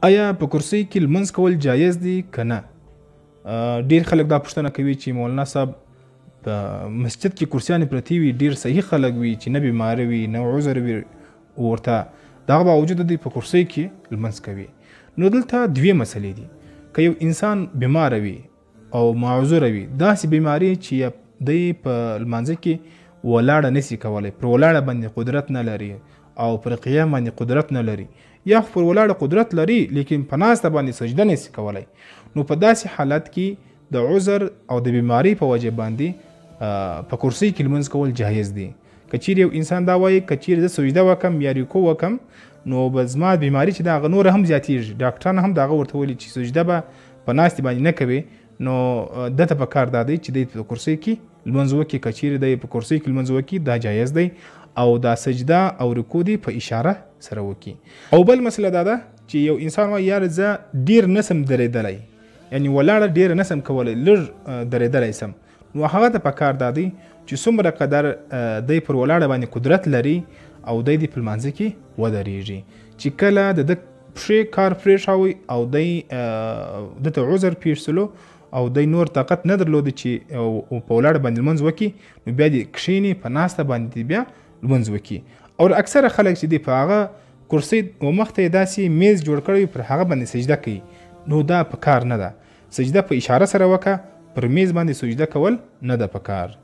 آیا په کرسۍ کې لمونځ کول جایز دي که نه؟ ډېر خلک دا پوښتنه کوي چې مولانا صاحب په مسجد کې کرسیانې پرتې وي، ډېر صحیح خلک وي چې نه بیماره وي نه عذر وي ورته، دغه باوجود دوی په کرسۍ کې لمونځ کوي. نو دلته دوې مسلې دي. که یو انسان بیماره وي او معذوره وي، داسې بیماري چې دی په لمانځه کې ولاړه نسی کولی، پر ولاړه باندې قدرت نه لري او پر قیام باندې قدرت نه لري، یا خو پر ولاړه قدرت لري لیکن په ناسته باندې سجده نسی کولی، نو په داسې حالت کې د عذر او د بیماری په وجه باندې په کرسۍ کې لمونځ کول جایز دي. که چیرې یو انسان دا وایي که چیرې زه سجده وکم یا رکوع وکم نو به زما بیماری چې د هغه نور هم زیاتېږي، ډاکټران هم د هغه ورته ویلي چې سجده به په ناستې باندې نه کوي، نو دته په کار دا دی چې دی په کرسۍ کې لمونځ وکړي. که چیرې دی په کرسۍ کې لمونځ وکړي دا جایز دی او دا سجده او رکوع دی په اشاره سره وکړي. او بل مسله دا ده چې یو انسان وایي یار زه ډېر نسم درېدلی، یعنی ولاړه ډېره نسم کولی، لږ درېدلی سم، نو هغه ته په کار دا دی چې څومره قدر دی پر ولاړه باندې قدرت لري او دی په لمانځه کې ودرېږي، چې کله د ده پښې کار پرېښاوی او دی دته عذر پېښ سلو او دی نور طاقت نه درلوده چې په ولاړه باندې لمونځ وکړي، نو بیا دې کښېني په ناسته باندې بیا لمونځ وکړي. او اکثره خلک چې دی په هغه کرسۍ و مخته یې داسې میز جوړ کړی پر هغه باندې سجده کوي، نو دا په کار نه ده. سجده په اشاره سره وکړه، پر میز باندې سجده کول نه ده په کار.